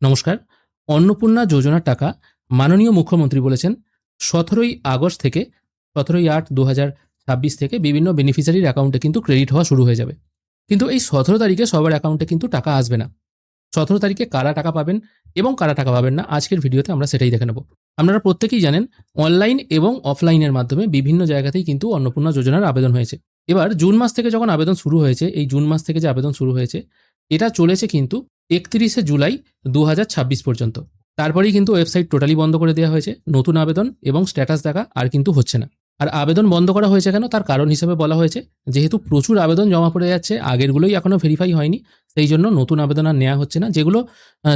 নমস্কার। অন্নপূর্ণা যোজনার টাকা মাননীয় মুখ্যমন্ত্রী বলেছেন ১৭ই আগস্ট থেকে ১৭/৮/২০২৬ থেকে বিভিন্ন বেনিফিশিয়ারির অ্যাকাউন্টে কিন্তু ক্রেডিট হওয়া শুরু হয়ে যাবে। কিন্তু এই ১৭ তারিখে সবার অ্যাকাউন্টে কিন্তু টাকা আসবে না। ১৭ তারিখে কারা টাকা পাবেন এবং কারা টাকা পাবেন না আজকের ভিডিওতে আমরা সেটাই দেখে নেব। আপনারা প্রত্যেকেই জানেন অনলাইন এবং অফলাইনের মাধ্যমে বিভিন্ন জায়গাতেই কিন্তু অন্নপূর্ণা যোজনার আবেদন হয়েছে। এবার জুন মাস থেকে যখন আবেদন শুরু হয়েছে, এই জুন মাস থেকে যে আবেদন শুরু হয়েছে এটা চলেছে কিন্তু ৩১শে জুলাই ২০২৬ পর্যন্ত। তারপরেই কিন্তু ওয়েবসাইট টোটালি বন্ধ করে দেওয়া হয়েছে। নতুন আবেদন এবং স্ট্যাটাস দেখা আর কিন্তু হচ্ছে না। আর আবেদন বন্ধ করা হয়েছে কেন, তার কারণ হিসেবে বলা হয়েছে যেহেতু প্রচুর আবেদন জমা পড়ে যাচ্ছে, আগেরগুলোই এখনো ভেরিফাই হয়নি, সেই জন্য নতুন আবেদন আর নেওয়া হচ্ছে না। যেগুলো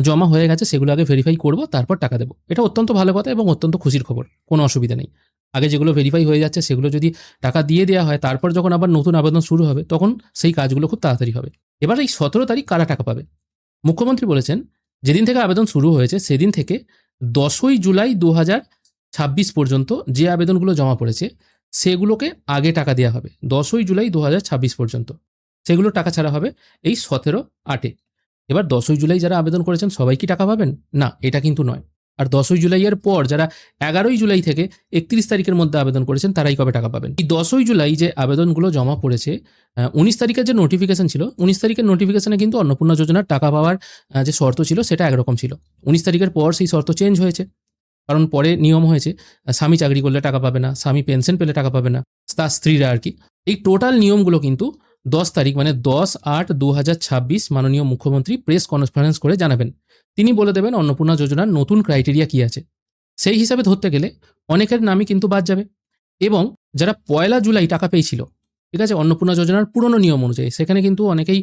জমা হয়ে গেছে সেগুলো আগে ভেরিফাই করব, তারপর টাকা দেবো। এটা অত্যন্ত ভালো কথা এবং অত্যন্ত খুশির খবর, কোনো অসুবিধা নেই। আগে যেগুলো ভেরিফাই হয়ে যাচ্ছে সেগুলো যদি টাকা দিয়ে দেওয়া হয়, তারপর যখন আবার নতুন আবেদন শুরু হবে তখন সেই কাজগুলো খুব তাড়াতাড়ি হবে। এবার এই ১৭ তারিখ কারা টাকা পাবে? মুখ্যমন্ত্রী বলেছেন যেদিন থেকে আবেদন শুরু হয়েছে সেদিন থেকে ১০ই জুলাই ২০২৬ পর্যন্ত যে আবেদনগুলো জমা পড়েছে সেগুলোকে আগে টাকা দেওয়া হবে। 10ই জুলাই ২০২৬ পর্যন্ত সেগুলো টাকা ছাড়া হবে এই ১৭/৮-এ। এবার ১০ই জুলাই যারা আবেদন করেছেন সবাই কি টাকা পাবেন? না, এটা কিন্তু নয়। আর ১০ই জুলাইয়ের পর যারা ১১ই জুলাই থেকে ৩১ তারিখের মধ্যে আবেদন করেছেন তারাই কবে টাকা পাবেন? এই ১০ই জুলাই যে আবেদনগুলো জমা পড়েছে, ১৯ তারিখের যে নোটিফিকেশন ছিল, ১৯ তারিখের নোটিফিকেশনে কিন্তু অন্নপূর্ণা যোজনার টাকা পাওয়ার যে শর্ত ছিল সেটা একরকম ছিল। ১৯ তারিখের পর সেই শর্ত চেঞ্জ হয়েছে। কারণ পরে নিয়ম হয়েছে স্বামী চাকরি করলে টাকা পাবে না, স্বামী পেনশন পেলে টাকা পাবে না, তার স্ত্রীরা আর কি। এই টোটাল নিয়মগুলো কিন্তু ১০ তারিখ মানে ১০/৮/২০২৬ মাননীয় মুখ্যমন্ত্রী প্রেস কনফারেন্স করে জানাবেন। তিনি বলে দেবেন অন্নপূর্ণা যোজনার নতুন ক্রাইটেরিয়া কি আছে। সেই হিসাবে ধরতে গেলে অনেকের নামই কিন্তু বাদ যাবে। এবং যারা ১লা জুলাই টাকা পেয়েছিল, ঠিক আছে, অন্নপূর্ণা যোজনার পুরনো নিয়ম অনুযায়ী, সেখানে কিন্তু অনেকেই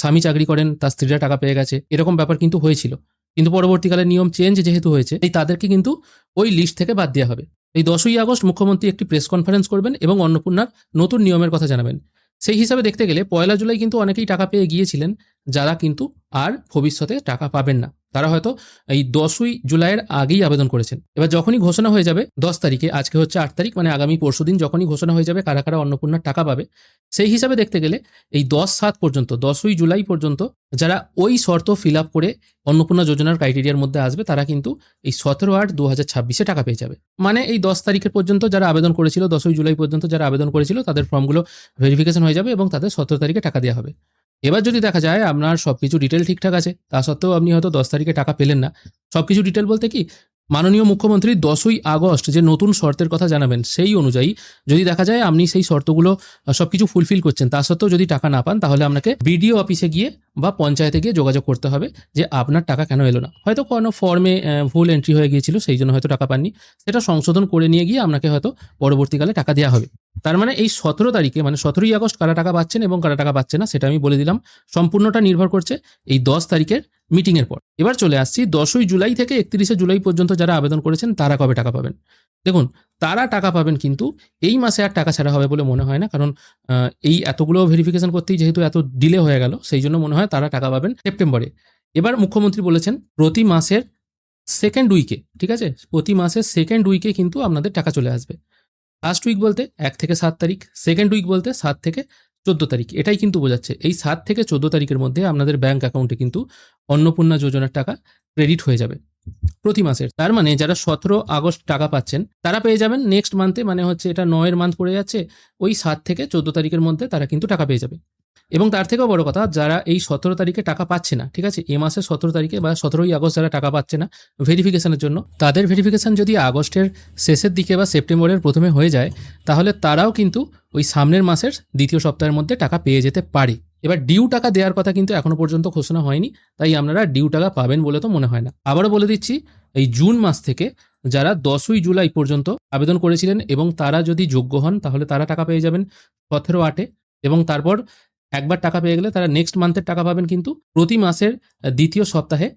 স্বামী চাকরি করেন, তার স্ত্রীরা টাকা পেয়ে গেছে, এরকম ব্যাপার কিন্তু হয়েছিল। কিন্তু পরবর্তীকালে নিয়ম চেঞ্জ যেহেতু হয়েছে, এই তাদেরকে কিন্তু ওই লিস্ট থেকে বাদ দেওয়া হবে। এই ১০ই আগস্ট মুখ্যমন্ত্রী একটি প্রেস কনফারেন্স করবেন এবং অন্নপূর্ণার নতুন নিয়মের কথা জানাবেন। সেই হিসাবে দেখতে গেলে ১লা জুলাই কিন্তু অনেকেই টাকা পেয়ে গিয়েছিলেন, যারা কিন্তু আর ভবিষ্যতে টাকা পাবেন না। তারা হয়তো এই ১০ই জুলাইয়ের আগেই আবেদন করেছেন। এবার যখনই ঘোষণা হয়ে যাবে ১০ তারিখে, আজকে হচ্ছে ৮ তারিখ, মানে আগামী পরশুদিন যখনই ঘোষণা হয়ে যাবে কারা কারা অন্নপূর্ণার টাকা পাবে, সেই হিসাবে দেখতে গেলে এই ১০/৭ পর্যন্ত, ১০ই জুলাই পর্যন্ত যারা ওই শর্ত ফিল আপ করে অন্নপূর্ণা যোজনার ক্রাইটেরিয়ার মধ্যে আসবে তারা কিন্তু এই ১৭/৮/২০২৬-এ টাকা পেয়ে যাবে। মানে এই ১০ তারিখের পর্যন্ত যারা আবেদন করেছিল, ১০ই জুলাই পর্যন্ত যারা আবেদন করেছিল, তাদের ফর্মগুলো ভেরিফিকেশন হয়ে যাবে এবং তাদের ১৭ তারিখে টাকা দেওয়া হবে। এবার যদি দেখা যায় আপনার সবকিছু ডিটেল ঠিকঠাক আছে, তা সত্ত্বেও আপনি হয়তো ১০ তারিখে টাকা পেলেন না। সবকিছু ডিটেল বলতে কি, মাননীয় মুখ্যমন্ত্রী ১০ই আগস্ট যে নতুন শর্তের কথা জানাবেন সেই অনুযায়ী যদি দেখা যায় আপনি সেই শর্তগুলো সবকিছু ফুলফিল করছেন, তা সত্ত্বেও যদি টাকা না পান, তাহলে আপনাকে বিডিও অফিসে গিয়ে বা পঞ্চায়েতে গিয়ে যোগাযোগ করতে হবে যে আপনার টাকা কেন এলো না। হয়তো কোনো ফর্মে ভুল এন্ট্রি হয়ে গিয়েছিল, সেই জন্য হয়তো টাকা পাননি। সেটা সংশোধন করে নিয়ে গিয়ে আপনাকে হয়তো পরবর্তীকালে টাকা দেওয়া হবে। তার মানে এই ১৭ তারিখে মানে ১৭ই আগস্ট কারা টাকা পাচ্ছেন এবং কারা টাকা পাচ্ছে না সেটা আমি বলে দিলাম। সম্পূর্ণটা নির্ভর করছে এই ১০ তারিখের মিটিংয়ের পর। এবার চলে আসছি ১০ই জুলাই থেকে ৩১শে জুলাই পর্যন্ত যারা আবেদন করেছেন তারা কবে টাকা পাবেন। দেখুন, তারা টাকা পাবেন কিন্তু এই মাসে আর টাকা ছাড়া হবে বলে মনে হয় না। কারণ এই এতগুলো ভেরিফিকেশন করতেই যেহেতু এত ডিলে হয়ে গেল, সেই জন্য মনে হয় তারা টাকা পাবেন সেপ্টেম্বরে। এবার মুখ্যমন্ত্রী বলেছেন প্রতি মাসের সেকেন্ড উইকে, ঠিক আছে, প্রতি মাসের সেকেন্ড উইকে কিন্তু আপনাদের টাকা চলে আসবে। ফার্স্ট উইক বলতে ১ থেকে ৭ তারিখ, সেকেন্ড উইক বলতে ৭ থেকে ১৪ তারিখ। এটাই কিন্তু বোঝাচ্ছে এই ৭ থেকে ১৪ তারিখের মধ্যে আপনাদের ব্যাংক অ্যাকাউন্টে কিন্তু অন্নপূর্ণা যোজনার টাকা ক্রেডিট হয়ে যাবে প্রতি মাসের। তার মানে যারা ১৭ আগস্ট টাকা পাচ্ছেন তারা পেয়ে যাবেন নেক্সট মান্থে, মানে হচ্ছে এটা ৯-এর মান্থ পড়ে যাচ্ছে, ওই ৭ থেকে ১৪ তারিখের মধ্যে তারা কিন্তু টাকা পেয়ে যাবে। এবং তার থেকেও বড় কথা, যারা এই ১৭ তারিখে টাকা পাচ্ছে না, ঠিক আছে, এ মাসের ১৭ তারিখে বা ১৭ই আগস্ট যারা টাকা পাচ্ছে না ভেরিফিকেশনের জন্য, তাদের ভেরিফিকেশন যদি আগস্টের শেষের দিকে বা সেপ্টেম্বরের প্রথমে হয়ে যায়, তাহলে তারাও কিন্তু ওই সামনের মাসের দ্বিতীয় সপ্তাহের মধ্যে টাকা পেয়ে যেতে পারে। এবার ডিউ টাকা দেওয়ার কথা কিন্তু এখনো পর্যন্ত ঘোষণা হয়নি, তাই আপনারা ডিউ টাকা পাবেন বলে তো মনে হয় না। আবারও বলে দিচ্ছি, এই জুন মাস থেকে যারা ১০ই জুলাই পর্যন্ত আবেদন করেছিলেন এবং তারা যদি যোগ্য হন তাহলে তারা টাকা পেয়ে যাবেন ১৭/৮-এ। এবং তারপর একবার টাকা পেয়ে গেলে তারা নেক্সট মান্থের টাকা পাবেন কিন্তু প্রতি মাসের দ্বিতীয় সপ্তাহে।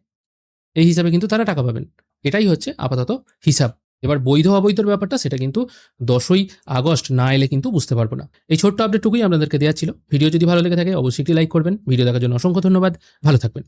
এই হিসাবে কিন্তু তারা টাকা পাবেন। এটাই হচ্ছে আপাতত হিসাব। এবার বৈধ অবৈধর ব্যাপারটা সেটা কিন্তু ১০ই আগস্ট না এলে কিন্তু বুঝতে পারবো না। এই ছোট্ট আপডেটটুকুই আপনাদেরকে দেওয়া ছিল। ভিডিও যদি ভালো লেগে থাকে অবশ্যই একটি লাইক করবেন। ভিডিও দেখার জন্য অসংখ্য ধন্যবাদ। ভালো থাকবেন।